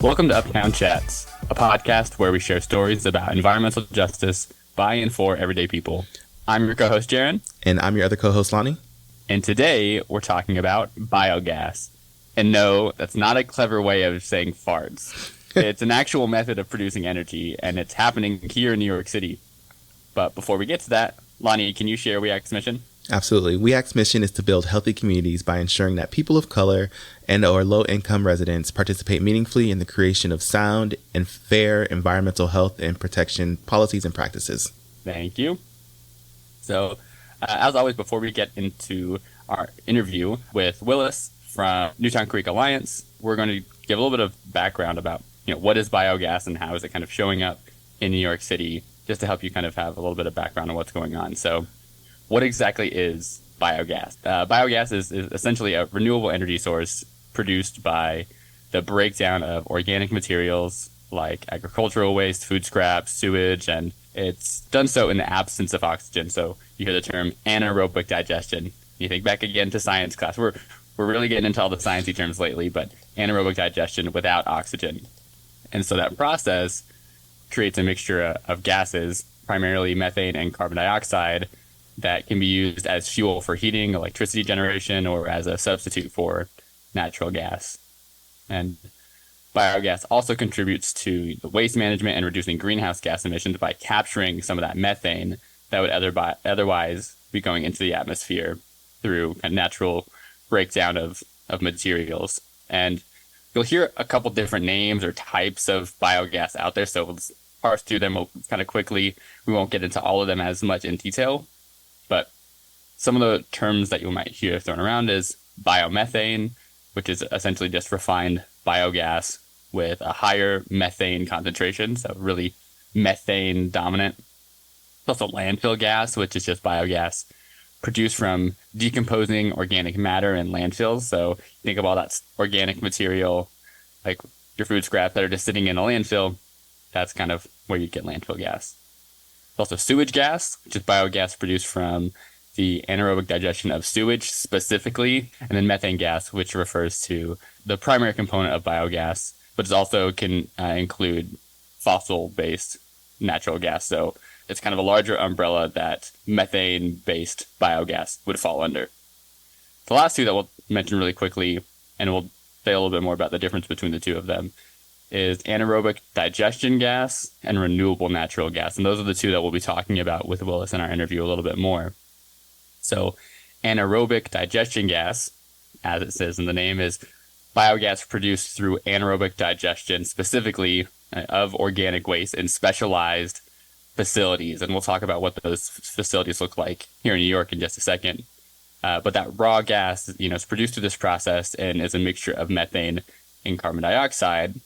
Welcome to Uptown Chats, a podcast where we share stories about environmental justice by and for everyday people. I'm your co-host, Jaron. And I'm your other co-host, Lonnie. And today we're talking about biogas. And no, that's not a clever way of saying farts. It's an actual method of producing energy, and it's happening here in New York City. But before we get to that, Lonnie, can you share WEAC's mission? Absolutely. WEAC's mission is to build healthy communities by ensuring that people of color and or low-income residents participate meaningfully in the creation of sound and fair environmental health and protection policies and practices. Thank you. So, as always, before we get into our interview with Willis from Newtown Creek Alliance, we're going to give a little bit of background about, what is biogas and how is it kind of showing up in New York City, just to help you kind of have a little bit of background on what's going on. So, what exactly is biogas? Biogas is essentially a renewable energy source produced by the breakdown of organic materials like agricultural waste, food scraps, sewage, and it's done so in the absence of oxygen. So you hear the term anaerobic digestion. You think back again to science class. We're really getting into all the sciencey terms lately, but anaerobic digestion without oxygen. And so that process creates a mixture of gases, primarily methane and carbon dioxide, that can be used as fuel for heating, electricity generation, or as a substitute for natural gas. And biogas also contributes to the waste management and reducing greenhouse gas emissions by capturing some of that methane that would otherwise be going into the atmosphere through a natural breakdown of materials. And you'll hear a couple different names or types of biogas out there, so we'll parse through them kind of quickly. We won't get into all of them as much in detail, but some of the terms that you might hear thrown around is biomethane, which is essentially just refined biogas with a higher methane concentration, so really methane dominant. There's also landfill gas, which is just biogas produced from decomposing organic matter in landfills. So think of all that organic material, like your food scraps that are just sitting in a landfill. That's kind of where you get landfill gas. There's also sewage gas, which is biogas produced from the anaerobic digestion of sewage specifically, and then methane gas, which refers to the primary component of biogas, but it also can include fossil-based natural gas. So it's kind of a larger umbrella that methane-based biogas would fall under. The last two that we'll mention really quickly, and we'll say a little bit more about the difference between the two of them, is anaerobic digestion gas and renewable natural gas. And those are the two that we'll be talking about with Willis in our interview a little bit more. So anaerobic digestion gas, as it says in the name, is biogas produced through anaerobic digestion, specifically of organic waste in specialized facilities. And we'll talk about what those facilities look like here in New York in just a second. But that raw gas, is produced through this process and is a mixture of methane and carbon dioxide,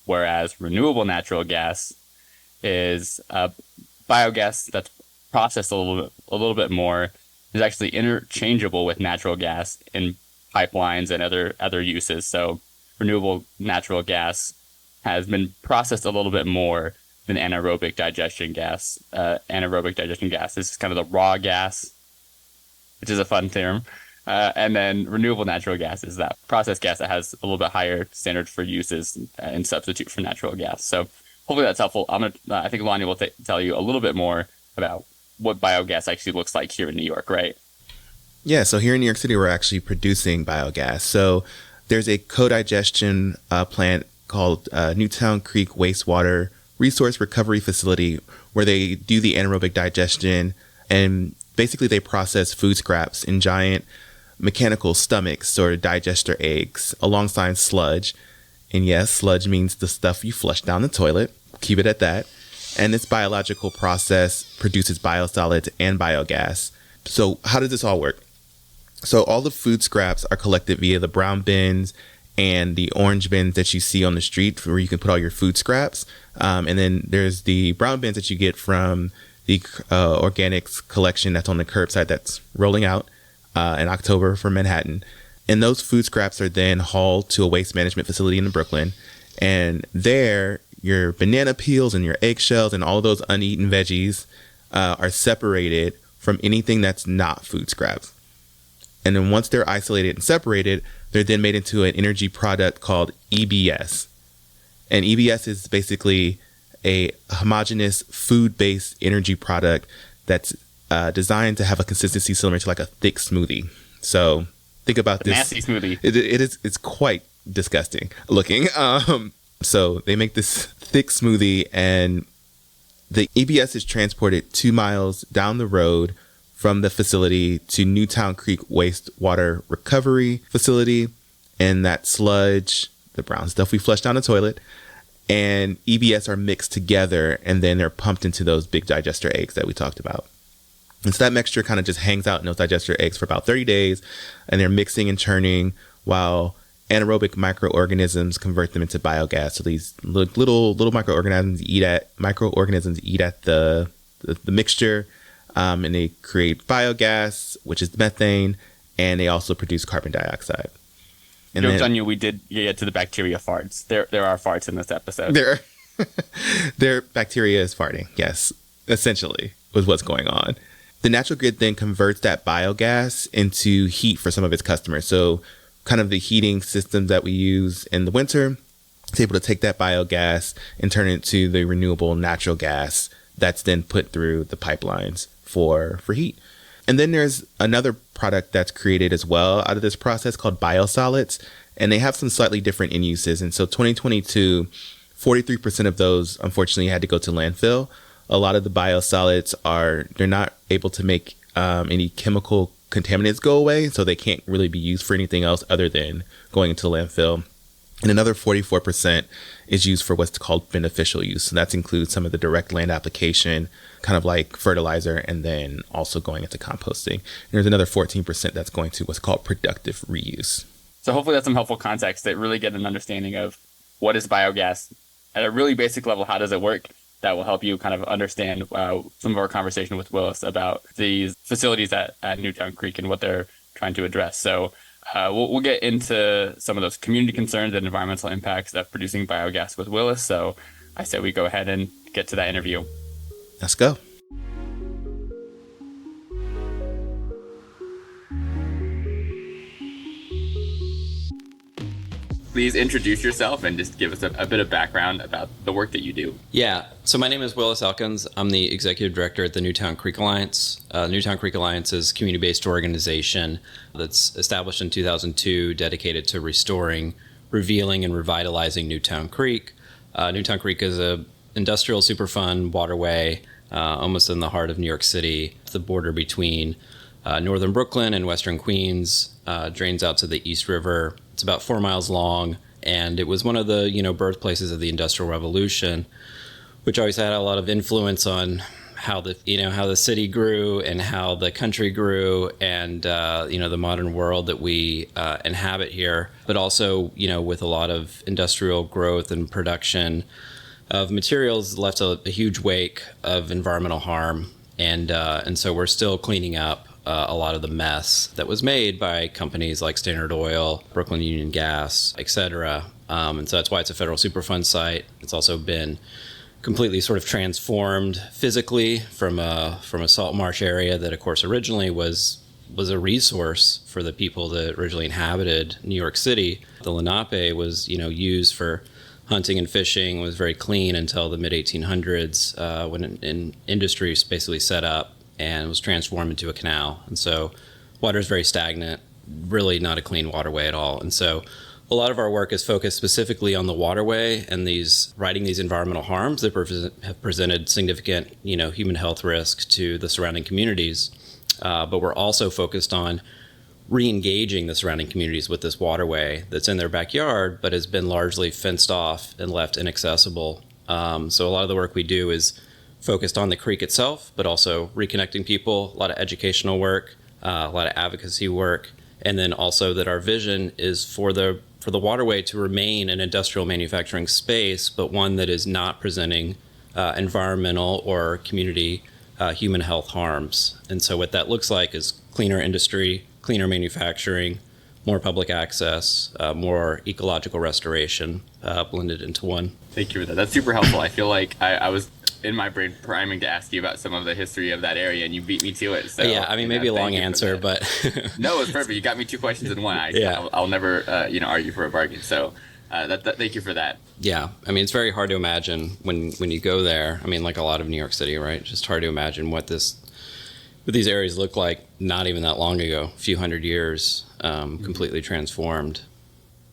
whereas renewable natural gas is biogas that's processed a little bit more, is actually interchangeable with natural gas in pipelines and other uses. So renewable natural gas has been processed a little bit more than anaerobic digestion gas. Anaerobic digestion gas is kind of the raw gas, which is a fun term. And then renewable natural gas is that processed gas that has a little bit higher standard for uses and substitute for natural gas. So hopefully that's helpful. I think Lonnie will tell you a little bit more about what biogas actually looks like here in New York, right? Yeah, so here in New York City, we're actually producing biogas. So there's a co-digestion plant called Newtown Creek Wastewater Resource Recovery Facility where they do the anaerobic digestion, and basically they process food scraps in giant mechanical stomachs or digester eggs alongside sludge. And yes, sludge means the stuff you flush down the toilet. Keep it at that. And this biological process produces biosolids and biogas. So how does this all work? So all the food scraps are collected via the brown bins and the orange bins that you see on the street where you can put all your food scraps. And then there's the brown bins that you get from the organics collection that's on the curbside that's rolling out in October for Manhattan. And those food scraps are then hauled to a waste management facility in Brooklyn. And there, your banana peels and your eggshells and all those uneaten veggies are separated from anything that's not food scraps. And then once they're isolated and separated, they're then made into an energy product called EBS. And EBS is basically a homogeneous food-based energy product that's designed to have a consistency similar to like a thick smoothie. So think about this. Nasty smoothie. It's quite disgusting looking. So they make this thick smoothie, and the EBS is transported 2 miles down the road from the facility to Newtown Creek Wastewater Recovery Facility. And that sludge, the brown stuff we flush down the toilet, and EBS are mixed together, and then they're pumped into those big digester eggs that we talked about. And so that mixture kind of just hangs out in those digester eggs for about 30 days, and they're mixing and churning while anaerobic microorganisms convert them into biogas. So these little microorganisms eat at the mixture, and they create biogas, which is methane, and they also produce carbon dioxide. And Jokes on you, we did get to the bacteria farts. There are farts in this episode. Their bacteria is farting, yes, essentially, was what's going on. The natural grid then converts that biogas into heat for some of its customers. So kind of the heating systems that we use in the winter, it's able to take that biogas and turn it into the renewable natural gas that's then put through the pipelines for heat. And then there's another product that's created as well out of this process called biosolids, and they have some slightly different end uses. And so 2022, 43% of those unfortunately had to go to landfill. A lot of the biosolids they're not able to make any chemical contaminants go away, so they can't really be used for anything else other than going into the landfill. And another 44% is used for what's called beneficial use. And that includes some of the direct land application, kind of like fertilizer, and then also going into composting. And there's another 14% that's going to what's called productive reuse. So hopefully that's some helpful context that really get an understanding of what is biogas at a really basic level. How does it work? That will help you kind of understand some of our conversation with Willis about these facilities at Newtown Creek and what they're trying to address. So we'll get into some of those community concerns and environmental impacts of producing biogas with Willis. So I say we go ahead and get to that interview. Let's go. Please introduce yourself and just give us a bit of background about the work that you do. Yeah, so my name is Willis Elkins. I'm the executive director at the Newtown Creek Alliance. Newtown Creek Alliance is a community-based organization that's established in 2002, dedicated to restoring, revealing, and revitalizing Newtown Creek. Newtown Creek is a industrial Superfund waterway almost in the heart of New York City. The border between northern Brooklyn and western Queens drains out to the East River. It's about 4 miles long, and it was one of the birthplaces of the Industrial Revolution, which always had a lot of influence on how the city grew and how the country grew, and the modern world that we inhabit here. But also, with a lot of industrial growth and production of materials, left a huge wake of environmental harm, and so we're still cleaning up a lot of the mess that was made by companies like Standard Oil, Brooklyn Union Gas, etc. And so that's why it's a federal Superfund site. It's also been completely sort of transformed physically from a salt marsh area that, of course, originally was a resource for the people that originally inhabited New York City. The Lenape was, used for hunting and fishing, was very clean until the mid-1800s when an industry basically set up and was transformed into a canal. And so water is very stagnant, really not a clean waterway at all. And so a lot of our work is focused specifically on the waterway and righting these environmental harms that have presented significant, human health risk to the surrounding communities. But we're also focused on re-engaging the surrounding communities with this waterway that's in their backyard, but has been largely fenced off and left inaccessible. So a lot of the work we do is focused on the creek itself, but also reconnecting people, a lot of educational work, a lot of advocacy work, and then also that our vision is for the waterway to remain an industrial manufacturing space, but one that is not presenting environmental or community human health harms. And so what that looks like is cleaner industry, cleaner manufacturing, more public access, more ecological restoration blended into one. Thank you for that. That's super helpful. I feel like I was in my brain priming to ask you about some of the history of that area, and you beat me to it. So, yeah, maybe a long answer, but no, it's perfect. You got me 2 questions in one. Yeah. I'll never argue for a bargain. So Thank you for that. Yeah, I mean, it's very hard to imagine when you go there. I mean, like a lot of New York City, right? Just hard to imagine what these areas look like not even that long ago, a few hundred years, completely transformed.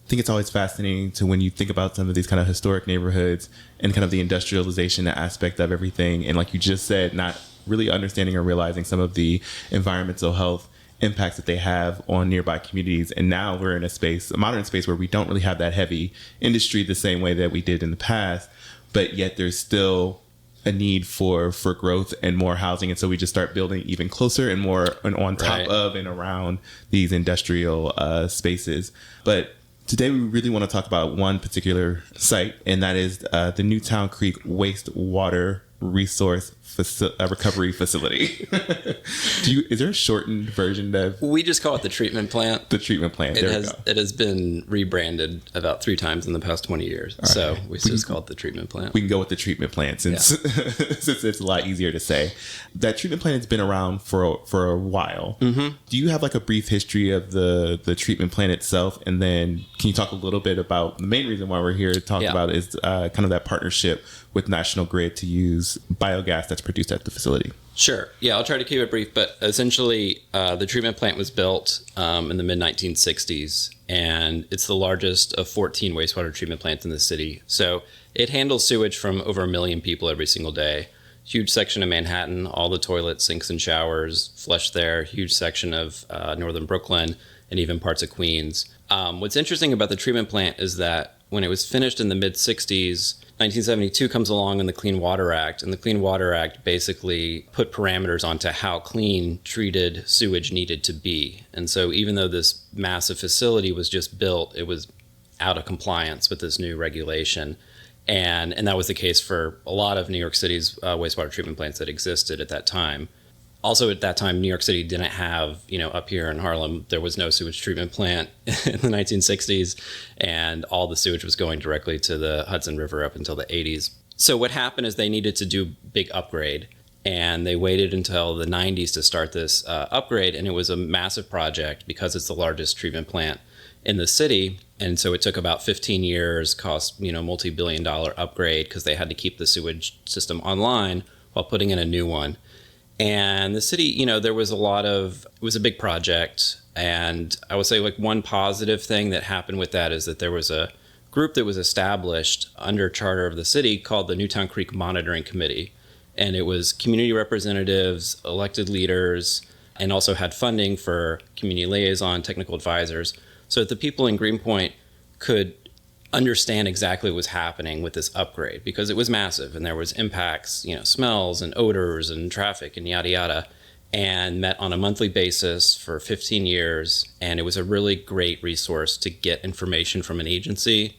I think it's always fascinating to when you think about some of these kind of historic neighborhoods and kind of the industrialization aspect of everything. And like you just said, not really understanding or realizing some of the environmental health impacts that they have on nearby communities. And now we're in a modern space where we don't really have that heavy industry the same way that we did in the past, but yet there's still a need for growth and more housing. And so we just start building even closer and more and on top of and around these industrial spaces. But today we really want to talk about one particular site, and that is the Newtown Creek Wastewater Resource Recovery Facility. Is there a shortened version of? We just call it the treatment plant. The treatment plant. It has been rebranded about 3 times in the past 20 years. Right. So we just call it the treatment plant. We can go with the treatment plant since since it's a lot easier to say. That treatment plant has been around for a while. Mm-hmm. Do you have like a brief history of the treatment plant itself, and then can you talk a little bit about the main reason why we're here to talk about is kind of that partnership with National Grid to use biogas that's produced at the facility? Sure. Yeah, I'll try to keep it brief, but essentially the treatment plant was built in the mid-1960s, and it's the largest of 14 wastewater treatment plants in the city. So it handles sewage from over 1 million people every single day. Huge section of Manhattan, all the toilets, sinks, and showers flush there. Huge section of northern Brooklyn and even parts of Queens. What's interesting about the treatment plant is that when it was finished in the mid-60s, 1972 comes along in the Clean Water Act, and the Clean Water Act basically put parameters onto how clean treated sewage needed to be. And so even though this massive facility was just built, it was out of compliance with this new regulation. And that was the case for a lot of New York City's wastewater treatment plants that existed at that time. Also, at that time, New York City didn't have, up here in Harlem, there was no sewage treatment plant in the 1960s, and all the sewage was going directly to the Hudson River up until the 80s. So what happened is they needed to do a big upgrade, and they waited until the 90s to start this upgrade, and it was a massive project because it's the largest treatment plant in the city. And so it took about 15 years, cost, multi-billion-dollar upgrade because they had to keep the sewage system online while putting in a new one. And the city, there was it was a big project. And I would say like one positive thing that happened with that is that there was a group that was established under charter of the city called the Newtown Creek Monitoring Committee. And it was community representatives, elected leaders, and also had funding for community liaison, technical advisors, so that the people in Greenpoint could understand exactly what was happening with this upgrade, because it was massive and there was impacts, smells and odors and traffic and yada yada, and met on a monthly basis for 15 years. And it was a really great resource to get information from an agency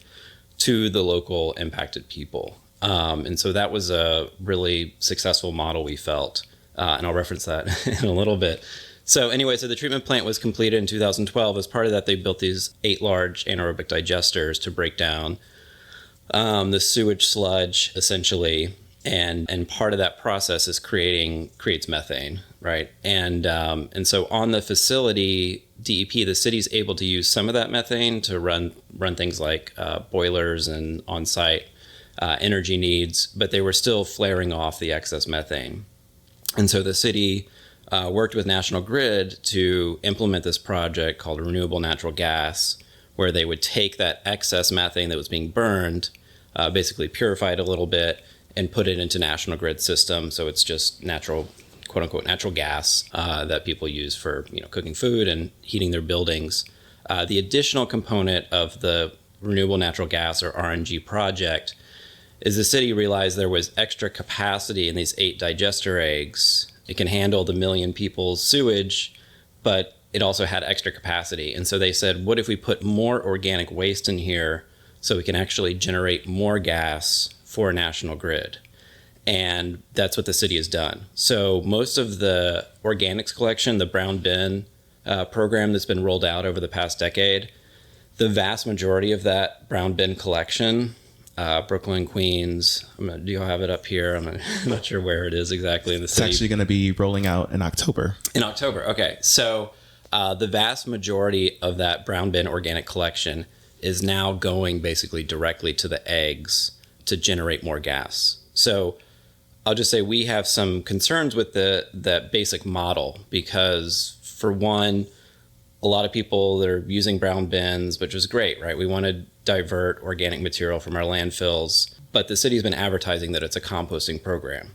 to the local impacted people. And so that was a really successful model, we felt, and I'll reference that in a little bit. So anyway, the treatment plant was completed in 2012. As part of that, they built these 8 large anaerobic digesters to break down the sewage sludge, essentially. And part of that process is creates methane, right? And so on the facility, DEP, the city's able to use some of that methane to run things like boilers and on-site energy needs, but they were still flaring off the excess methane. And so the city worked with National Grid to implement this project called renewable natural gas, where they would take that excess methane that was being burned, basically purify it a little bit, and put it into National Grid system. So it's just natural, quote unquote, natural gas that people use for cooking food and heating their buildings. The additional component of the renewable natural gas, or RNG project, is the city realized there was extra capacity in these 8 digester eggs. It can handle the 1 million people's sewage, but it also had extra capacity. And so they said, what if we put more organic waste in here so we can actually generate more gas for National Grid? And that's what the city has done. So most of the organics collection, the brown bin program that's been rolled out over the past decade, the vast majority of that brown bin collection, Brooklyn, Queens. Do you have it up here? I'm not sure where it is exactly in the city. It's actually going to be rolling out in October. In October, okay. So the vast majority of that brown bin organic collection is now going basically directly to the eggs to generate more gas. So I'll just say we have some concerns with the basic model because, for one, a lot of people that are using brown bins, which is great, right? We want to divert organic material from our landfills, but the city's been advertising that it's a composting program.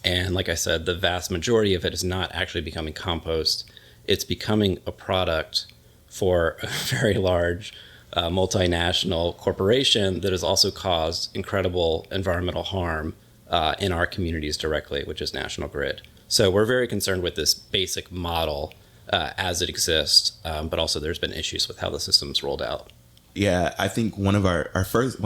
And like I said, the vast majority of it is not actually becoming compost. It's becoming a product for a very large multinational corporation that has also caused incredible environmental harm in our communities directly, which is National Grid. So we're very concerned with this basic model as it exists, but also there's been issues with how the system's rolled out. Yeah, I think our first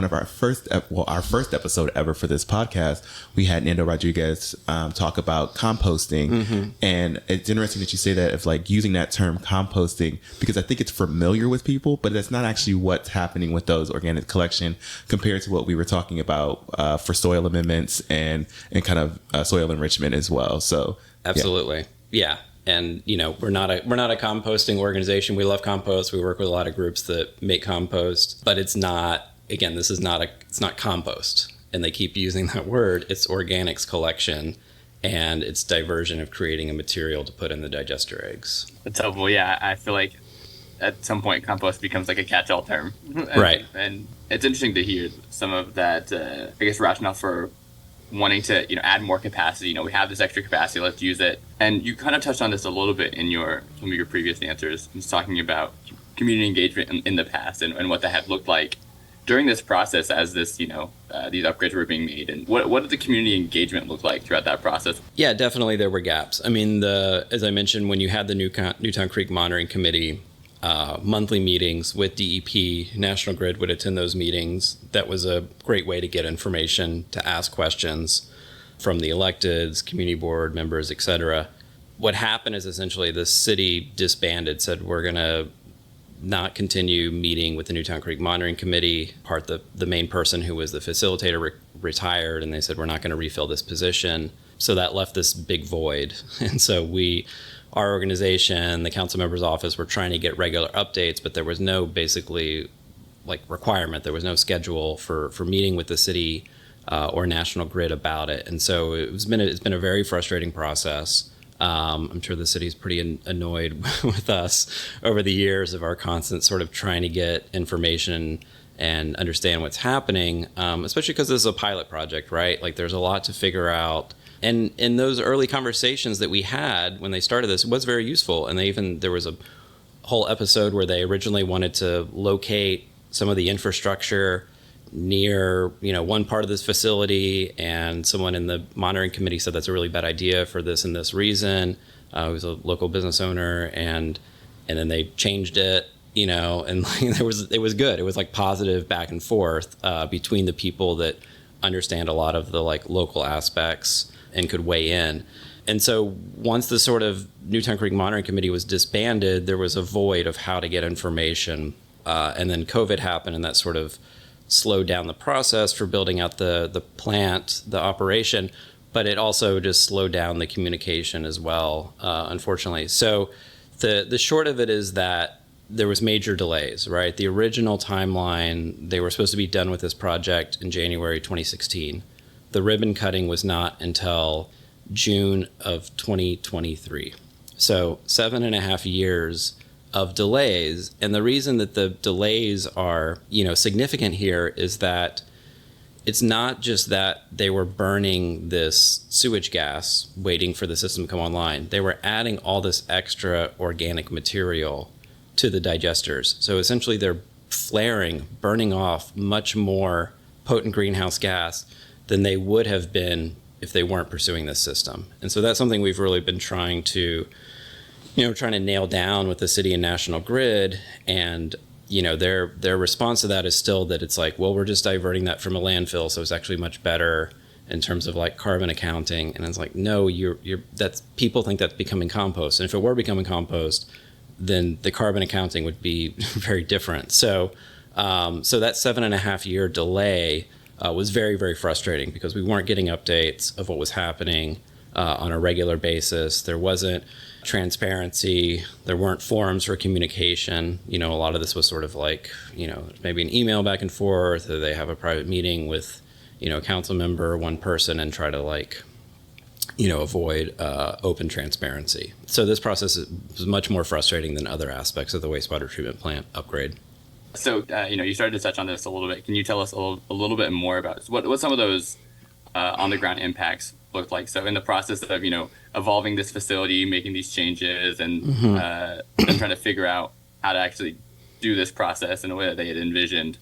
episode ever for this podcast, we had Nando Rodriguez talk about composting, and it's interesting that you say that of like using that term composting because I think it's familiar with people, but that's not actually what's happening with those organic collection compared to what we were talking about for soil amendments and kind of soil enrichment as well. So absolutely, yeah. And, you know, we're not a composting organization. We love compost. We work with a lot of groups that make compost, but it's not compost. And they keep using that word. It's organics collection and it's diversion of creating a material to put in the digester eggs. That's helpful. Yeah, I feel like at some point compost becomes like a catch-all term. Right. And it's interesting to hear some of that, rationale for wanting to, add more capacity. We have this extra capacity, let's use it. And you kind of touched on this a little bit in some of your previous answers, just talking about community engagement in the past and what that had looked like during this process as this, these upgrades were being made. And what did the community engagement look like throughout that process? Yeah, definitely there were gaps. I mean, as I mentioned, when you had the Newtown Creek Monitoring Committee monthly meetings with DEP, National Grid would attend those meetings. That was a great way to get information, to ask questions from the electeds, community board members, etc. What happened is essentially the city disbanded, said we're going to not continue meeting with the Newtown Creek Monitoring Committee. The main person who was the facilitator retired, and they said we're not going to refill this position. So that left this big void. And so our organization, the council member's office, were trying to get regular updates, but there was no basically requirement. There was no schedule for meeting with the city or National Grid about it. And so it's been a very frustrating process. I'm sure the city's pretty annoyed with us over the years of our constant sort of trying to get information and understand what's happening, especially because this is a pilot project, right? Like there's a lot to figure out. And in those early conversations that we had when they started this, it was very useful. And there was a whole episode where they originally wanted to locate some of the infrastructure near, one part of this facility. And someone in the monitoring committee said that's a really bad idea for this and this reason. He was a local business owner, and then they changed it, and it was good. It was like positive back and forth between the people that understand a lot of the local aspects and could weigh in. And so once the sort of Newtown Creek Monitoring Committee was disbanded, there was a void of how to get information. And then COVID happened, and that sort of slowed down the process for building out the plant, the operation, but it also just slowed down the communication as well, unfortunately. So the short of it is that there was major delays, right? The original timeline, they were supposed to be done with this project in January 2016. The ribbon cutting was not until June of 2023. So 7.5 years of delays. And the reason that the delays are, significant here is that it's not just that they were burning this sewage gas waiting for the system to come online. They were adding all this extra organic material to the digesters. So essentially they're burning off much more potent greenhouse gas than they would have been if they weren't pursuing this system. And so that's something we've really been trying to nail down with the city and National Grid. And, their response to that is still that it's we're just diverting that from a landfill, so it's actually much better in terms of carbon accounting. And it's no, that's people think that's becoming compost. And if it were becoming compost, then the carbon accounting would be very different. So that 7.5 year delay was very, very frustrating because we weren't getting updates of what was happening. on a regular basis. There wasn't transparency. There weren't forums for communication. A lot of this was sort of like, maybe an email back and forth, or they have a private meeting with, a council member, one person, and try to avoid open transparency. So this process is much more frustrating than other aspects of the wastewater treatment plant upgrade. So, you started to touch on this a little bit. Can you tell us a little bit more about what some of those on-the-ground impacts looked like? So in the process of, evolving this facility, making these changes, and then trying to figure out how to actually do this process in a way that they had envisioned.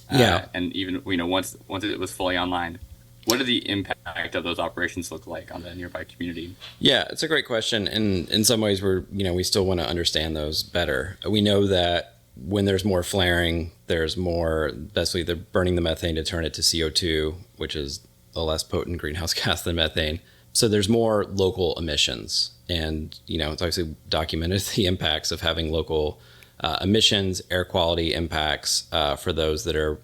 And even, once it was fully online, what did the impact of those operations look like on the nearby community? Yeah, it's a great question. And in some ways, we still want to understand those better. We know that when there's more flaring, there's more, basically they're burning the methane to turn it to CO2, which is a less potent greenhouse gas than methane. So there's more local emissions. And, it's obviously documented the impacts of having local emissions, air quality impacts for those that are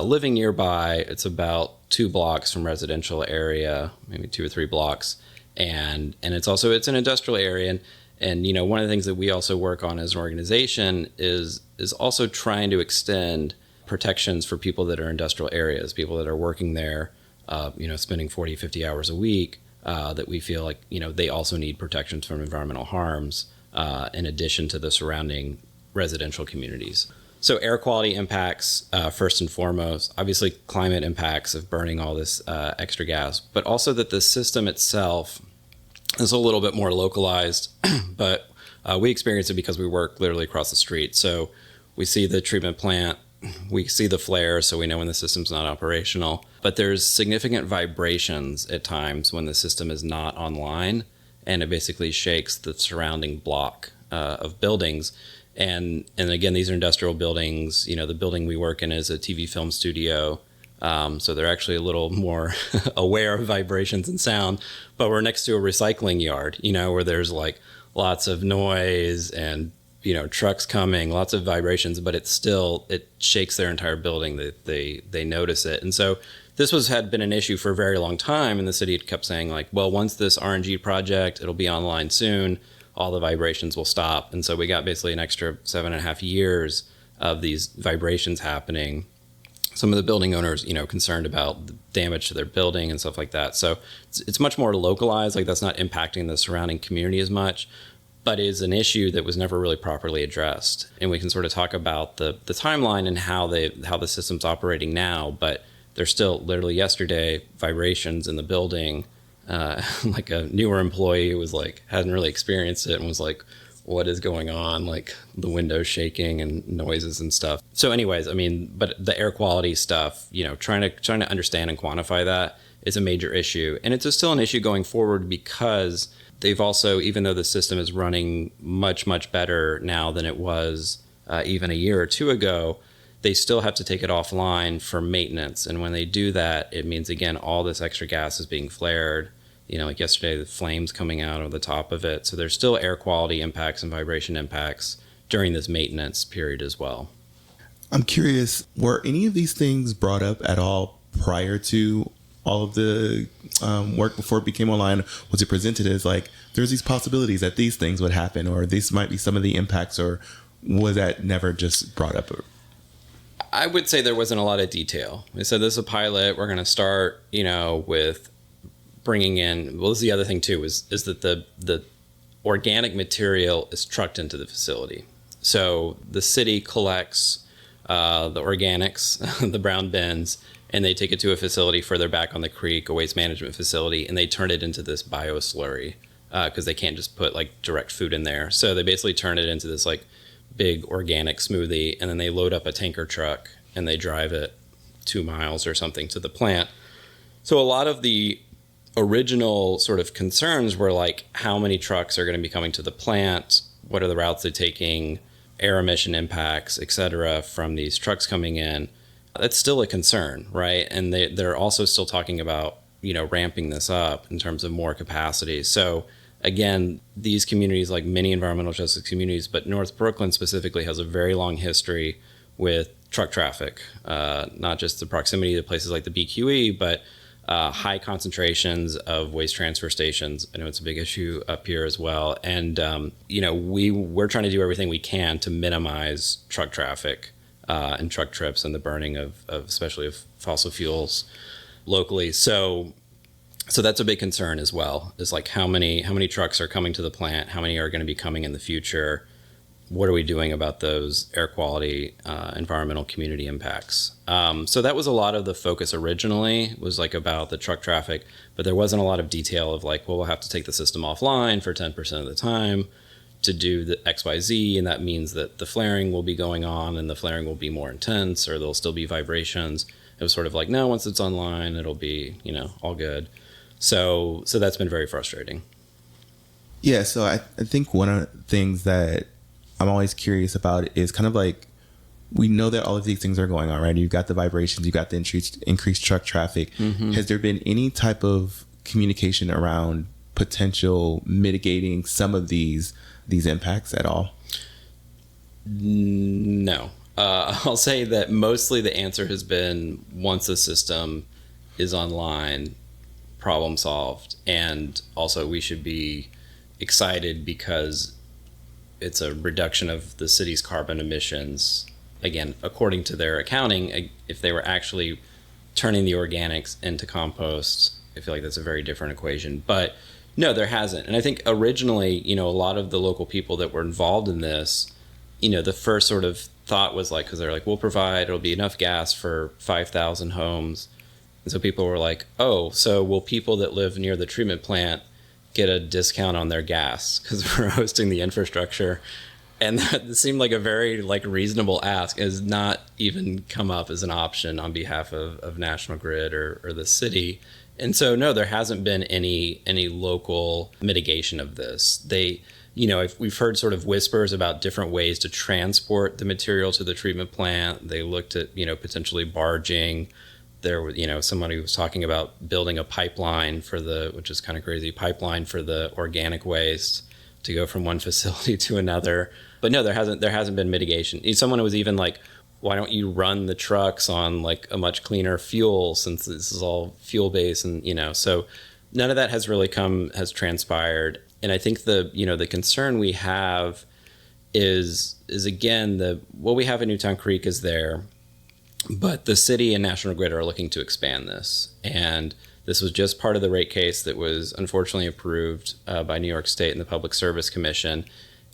living nearby. It's about 2 blocks from residential area, maybe 2 or 3 blocks. And it's an industrial area. And one of the things that we also work on as an organization is also trying to extend protections for people that are industrial areas, people that are working there, spending 40, 50 hours a week, that we feel like, they also need protections from environmental harms in addition to the surrounding residential communities. So air quality impacts, first and foremost, obviously climate impacts of burning all this extra gas, but also that the system itself is a little bit more localized, but we experience it because we work literally across the street. So we see the treatment plant, we see the flare, so we know when the system's not operational. But there's significant vibrations at times when the system is not online, and it basically shakes the surrounding block of buildings. And again, these are industrial buildings. The building we work in is a TV film studio. So they're actually a little more aware of vibrations and sound, but we're next to a recycling yard, where there's like lots of noise and, trucks coming, lots of vibrations, but it shakes their entire building. They notice it. And so this had been an issue for a very long time. And the city kept saying like, well, once this RNG project, it'll be online soon, all the vibrations will stop. And so we got basically an extra 7.5 years of these vibrations happening. Some of the building owners, concerned about the damage to their building and stuff like that. So it's much more localized, like that's not impacting the surrounding community as much, but is an issue that was never really properly addressed. And we can sort of talk about the timeline and how the system's operating now, but there's still literally yesterday vibrations in the building. Like a newer employee who was like, hadn't really experienced it and was like, what is going on? Like the windows shaking and noises and stuff. So anyways, but the air quality stuff, trying to understand and quantify that is a major issue. And it's still an issue going forward because they've also, even though the system is running much, much better now than it was even a year or 2 ago, they still have to take it offline for maintenance. And when they do that, it means, again, all this extra gas is being flared. Like yesterday, the flames coming out of the top of it. So there's still air quality impacts and vibration impacts during this maintenance period as well. I'm curious, were any of these things brought up at all prior to all of the work before it became online? Was it presented as like, there's these possibilities that these things would happen, or these might be some of the impacts, or was that never just brought up? I would say there wasn't a lot of detail. They said this is a pilot. We're going to start, with bringing in, well, this is the other thing too, is that the organic material is trucked into the facility. So the city collects the organics, the brown bins, and they take it to a facility further back on the creek, a waste management facility, and they turn it into this bio slurry because they can't just put like direct food in there. So they basically turn it into this like big organic smoothie, and then they load up a tanker truck and they drive it 2 miles or something to the plant. So a lot of the original sort of concerns were like, how many trucks are going to be coming to the plant? What are the routes they're taking? Air emission impacts, et cetera, from these trucks coming in. That's still a concern, right? And they're also still talking about, ramping this up in terms of more capacity. So again, these communities, like many environmental justice communities, but North Brooklyn specifically has a very long history with truck traffic, not just the proximity to places like the BQE, but high concentrations of waste transfer stations. I know it's a big issue up here as well. And, we're trying to do everything we can to minimize truck traffic and truck trips and the burning of especially of fossil fuels locally. So that's a big concern as well, is like how many trucks are coming to the plant, how many are going to be coming in the future, what are we doing about those air quality, environmental community impacts? So that was a lot of the focus originally, was like about the truck traffic, but there wasn't a lot of detail of like, well, we'll have to take the system offline for 10% of the time to do the XYZ, and that means that the flaring will be going on and the flaring will be more intense, or there'll still be vibrations. It was sort of like, no, once it's online, it'll be, all good. So that's been very frustrating. Yeah, so I think one of the things that I'm always curious about is kind of like, we know that all of these things are going on, right? You've got the vibrations, you've got the increased truck traffic. Mm-hmm. Has there been any type of communication around potential mitigating some of these impacts at all? No. I'll say that mostly the answer has been, once the system is online, problem solved. And also we should be excited because it's a reduction of the city's carbon emissions. Again, according to their accounting, if they were actually turning the organics into compost, I feel like that's a very different equation. But no, there hasn't. And I think originally, a lot of the local people that were involved in this, the first sort of thought was like, because they're like, we'll provide, it'll be enough gas for 5,000 homes. And so people were like, oh, so will people that live near the treatment plant get a discount on their gas because we're hosting the infrastructure? And that seemed like a very reasonable ask. It has not even come up as an option on behalf of National Grid or the city. And so, no, there hasn't been any local mitigation of this. If we've heard sort of whispers about different ways to transport the material to the treatment plant. They looked at, potentially barging. There was, somebody was talking about building a pipeline which is kind of crazy, pipeline for the organic waste to go from one facility to another. But no, there hasn't been mitigation. Someone was even like, why don't you run the trucks on a much cleaner fuel, since this is all fuel based? And, so none of that has transpired. And I think the concern we have is again, what we have in Newtown Creek is there. But the city and National Grid are looking to expand this. And this was just part of the rate case that was unfortunately approved by New York State and the Public Service Commission.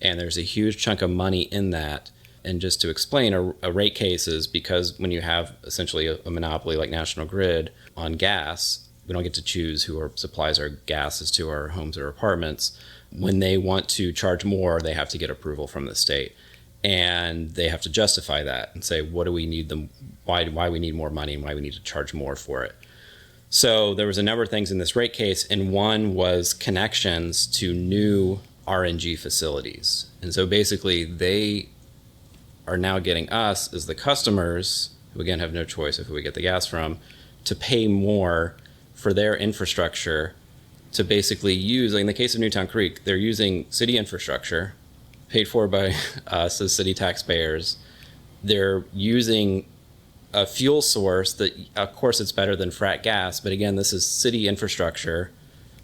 And there's a huge chunk of money in that. And just to explain, a rate case is because when you have essentially a monopoly like National Grid on gas, we don't get to choose who supplies our gases to our homes or apartments. When they want to charge more, they have to get approval from the state. And they have to justify that and say, what do we need them? Why we need more money and why we need to charge more for it. So there was a number of things in this rate case, and one was connections to new RNG facilities. And so basically they are now getting us as the customers, who again have no choice of who we get the gas from, to pay more for their infrastructure to basically use, in the case of Newtown Creek, they're using city infrastructure paid for by us as city taxpayers. They're using a fuel source that, of course, it's better than frack gas, but again, this is city infrastructure.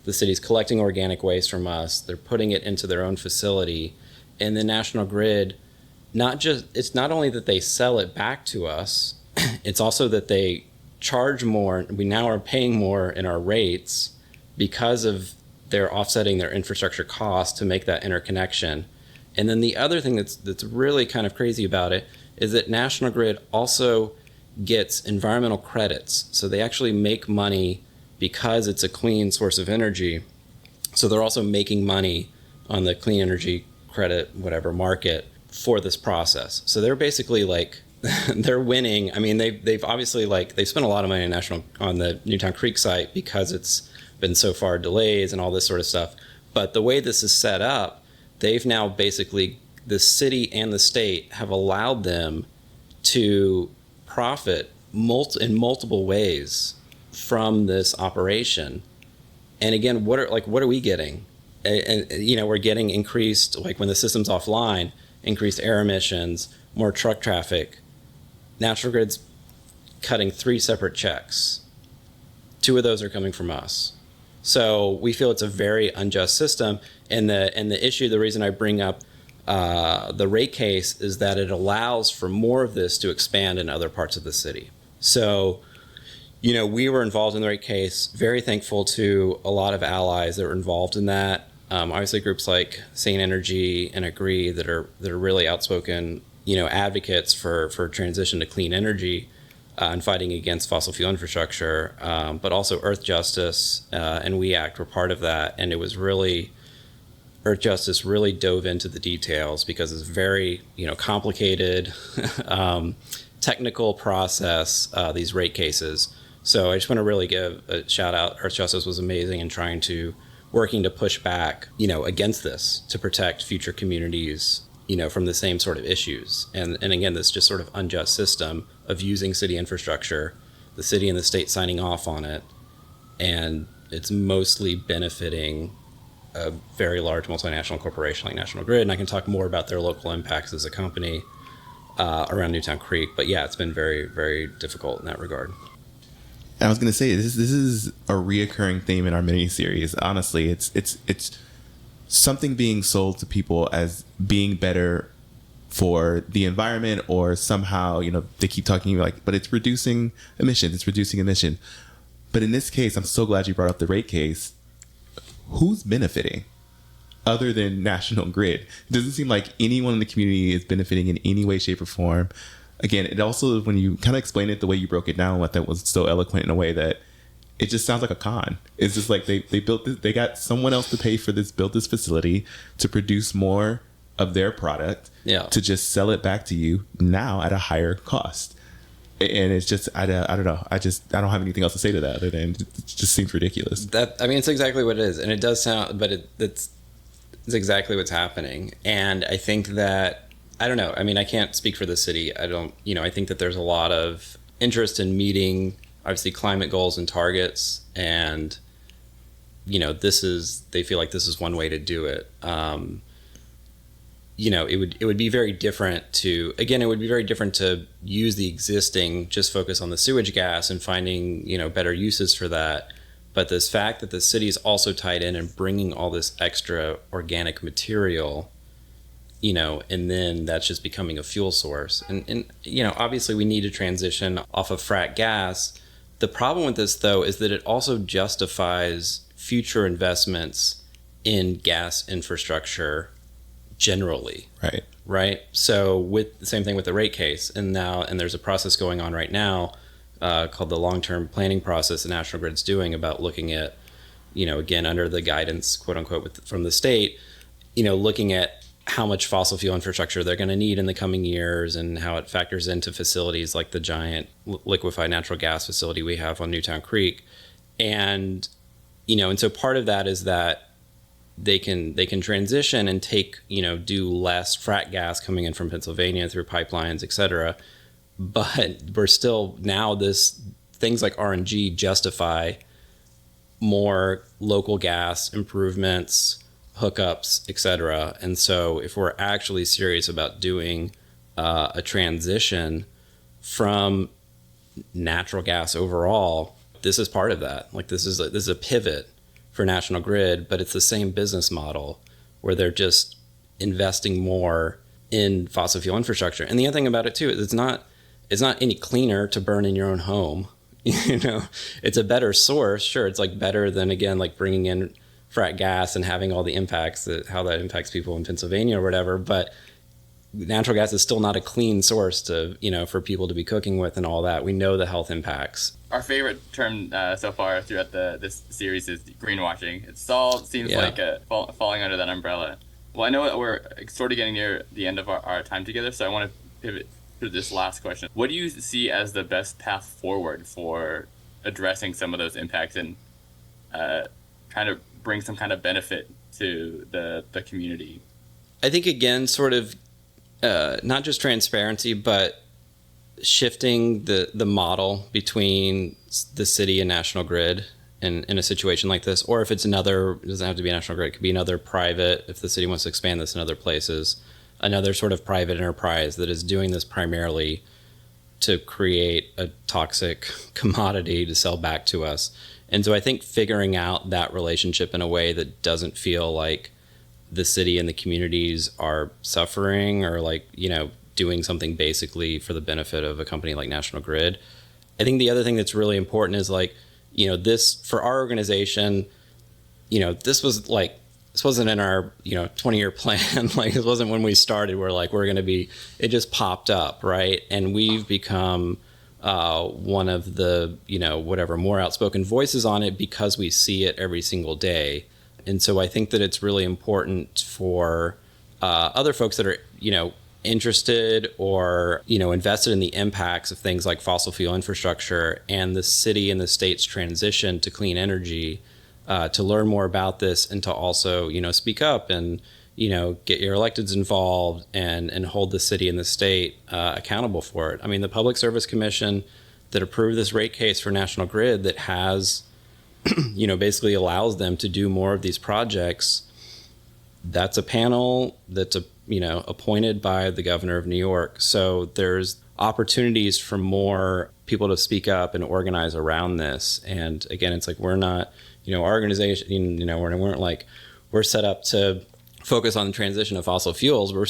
The city's collecting organic waste from us. They're putting it into their own facility. And the National Grid, it's not only that they sell it back to us, it's also that they charge more. We now are paying more in our rates because of they're offsetting their infrastructure costs to make that interconnection. And then the other thing that's really kind of crazy about it is that National Grid also gets environmental credits. So they actually make money because it's a clean source of energy. So they're also making money on the clean energy credit, whatever market for this process. So they're basically they're winning. I mean, they've obviously they've spent a lot of money on the Newtown Creek site because it's been so far delays and all this sort of stuff. But the way this is set up, they've now basically, the city and the state have allowed them to profit in multiple ways from this operation. And again, what are we getting? And we're getting increased, when the system's offline, increased air emissions, more truck traffic. National Grid's cutting 3 separate checks 2 of those are coming from us. So we feel it's a very unjust system. And the issue, the reason I bring up the rate case is that it allows for more of this to expand in other parts of the city. So, we were involved in the rate case, very thankful to a lot of allies that were involved in that. Obviously groups like Sane Energy and Agree that are really outspoken, advocates for transition to clean energy and fighting against fossil fuel infrastructure, but also Earth Justice and We Act were part of that. And it was really, Earth Justice really dove into the details because it's very, complicated, technical process, these rate cases. So I just want to really give a shout out. Earth Justice was amazing in working to push back, against this, to protect future communities, from the same sort of issues. And again, this just sort of unjust system of using city infrastructure, the city and the state signing off on it, and it's mostly benefiting a very large multinational corporation like National Grid. And I can talk more about their local impacts as a company around Newtown Creek. But yeah, it's been very, very difficult in that regard. I was going to say, this is a reoccurring theme in our mini-series. Honestly, it's something being sold to people as being better for the environment, or somehow, they keep talking but it's reducing emission. But in this case, I'm so glad you brought up the rate case. Who's benefiting other than National Grid? It doesn't seem like anyone in the community is benefiting in any way, shape, or form. Again, it also, when you kind of explain it the way you broke it down, what that was so eloquent in a way that it just sounds like a con. It's just like they built this, they got someone else to pay for this, build this facility to produce more of their product, to just sell it back to you now at a higher cost. And it's just, I don't know. I don't have anything else to say to that other than it just seems ridiculous. It's exactly what it is. And it does sound, but it's exactly what's happening. And I think that, I don't know. I can't speak for the city. I think that there's a lot of interest in meeting, obviously, climate goals and targets. And, they feel like this is one way to do it. It would be very different to use the existing, just focus on the sewage gas and finding, better uses for that. But this fact that the city is also tied in and bringing all this extra organic material, and then that's just becoming a fuel source. And obviously we need to transition off of frack gas. The problem with this, though, is that it also justifies future investments in gas infrastructure generally. Right. So with the same thing with the rate case, and there's a process going on right now called the long-term planning process that National Grid's doing about looking at, again, under the guidance, quote unquote, from the state, looking at how much fossil fuel infrastructure they're going to need in the coming years and how it factors into facilities like the giant liquefied natural gas facility we have on Newtown Creek. And, and so part of that is that they can transition and do less frack gas coming in from Pennsylvania through pipelines, et cetera. But we're still now things like RNG justify more local gas improvements, hookups, et cetera. And so if we're actually serious about doing a transition from natural gas overall, this is part of that. Like this is a pivot for National Grid, but it's the same business model where they're just investing more in fossil fuel infrastructure. And the other thing about it too is it's not any cleaner to burn in your own home. It's a better source. Sure, it's like better than, again, like bringing in frack gas and having all the impacts, how that impacts people in Pennsylvania or whatever. But natural gas is still not a clean source to, for people to be cooking with and all that. We know the health impacts. Our favorite term so far throughout this series is greenwashing. It all seems like falling under that umbrella. Well, I know that we're sort of getting near the end of our time together, so I want to pivot to this last question. What do you see as the best path forward for addressing some of those impacts and trying to bring some kind of benefit to the community? I think, again, sort of not just transparency, but shifting the model between the city and National Grid in a situation like this. Or if it's it doesn't have to be National Grid, it could be another private, if the city wants to expand this in other places, another sort of private enterprise that is doing this primarily to create a toxic commodity to sell back to us. And so I think figuring out that relationship in a way that doesn't feel like the city and the communities are suffering or like, doing something basically for the benefit of a company like National Grid. I think the other thing that's really important is like, this for our organization, this wasn't in our 20-year plan. Like this wasn't when we started. We're like we're going to be. It just popped up, right? And we've become one of the whatever more outspoken voices on it because we see it every single day. And so I think that it's really important for other folks that are interested or invested in the impacts of things like fossil fuel infrastructure and the city and the state's transition to clean energy. To learn more about this and to also, speak up and, get your electeds involved and hold the city and the state accountable for it. I mean, the Public Service Commission that approved this rate case for National Grid that has, basically allows them to do more of these projects. That's a panel that's, appointed by the governor of New York. So there's opportunities for more people to speak up and organize around this. And again, it's like we're not, our organization, we're set up to focus on the transition of fossil fuels. We're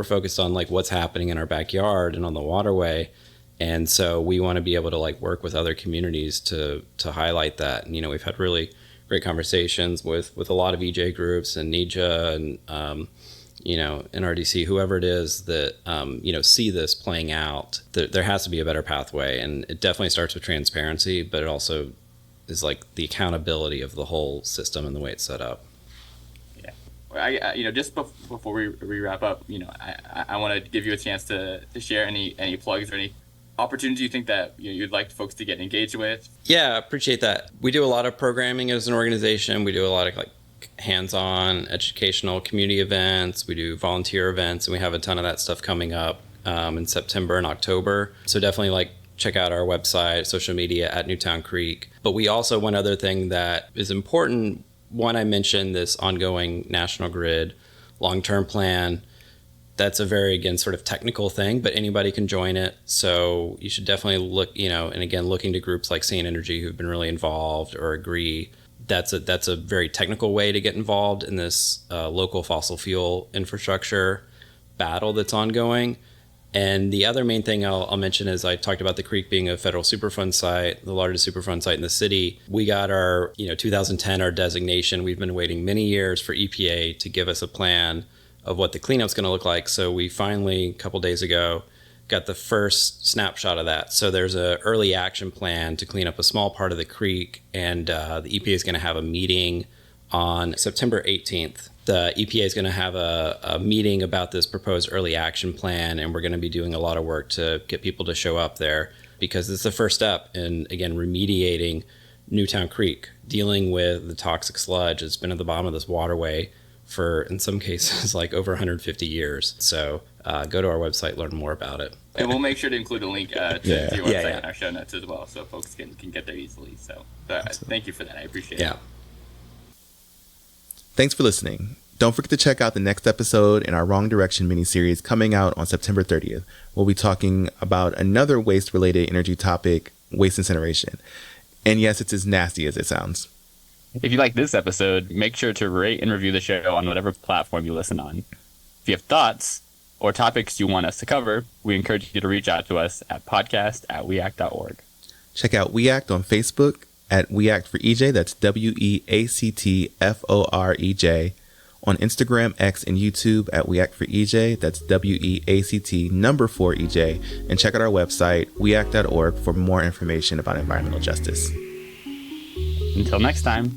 focused on like what's happening in our backyard and on the waterway. And so we want to be able to like work with other communities to highlight that. And, we've had really great conversations with a lot of EJ groups and NEJA and, NRDC, whoever it is that, see this playing out. There has to be a better pathway. And it definitely starts with transparency, but it also is like the accountability of the whole system and the way it's set up. Yeah, just before we wrap up, I want to give you a chance to share any plugs or any opportunities you think that you'd like folks to get engaged with. Yeah, appreciate that. We do a lot of programming as an organization. We do a lot of like hands-on educational community events. We do volunteer events, and we have a ton of that stuff coming up in September and October. So definitely check out our website, social media at Newtown Creek. But we also, one other thing that is important, one, I mentioned this ongoing National Grid long-term plan. That's a very, again, sort of technical thing, but anybody can join it. So you should definitely look, and again, looking to groups like Sane Energy who've been really involved or agree. That's a very technical way to get involved in this local fossil fuel infrastructure battle that's ongoing. And the other main thing I'll mention is I talked about the creek being a federal Superfund site, the largest Superfund site in the city. We got our, 2010, our designation. We've been waiting many years for EPA to give us a plan of what the cleanup's going to look like. So we finally, a couple days ago, got the first snapshot of that. So there's an early action plan to clean up a small part of the creek. And the EPA is going to have a meeting on September 18th. The EPA is going to have a meeting about this proposed early action plan, and we're going to be doing a lot of work to get people to show up there because it's the first step in, again, remediating Newtown Creek, dealing with the toxic sludge that's been at the bottom of this waterway for, in some cases, like over 150 years. So go to our website, learn more about it. And we'll make sure to include a link to your website in our show notes as well, so folks can get there easily. So thank you for that. I appreciate it. Thanks for listening. Don't forget to check out the next episode in our Wrong Direction miniseries coming out on September 30th. We'll be talking about another waste-related energy topic, waste incineration. And yes, it's as nasty as it sounds. If you like this episode, make sure to rate and review the show on whatever platform you listen on. If you have thoughts or topics you want us to cover, we encourage you to reach out to us at podcast@weact.org. Check out We Act on Facebook at We Act for EJ, that's WEACTFOREJ. On Instagram, X, and YouTube at We Act for EJ, that's WEACT4EJ. And check out our website, weact.org, for more information about environmental justice. Until next time.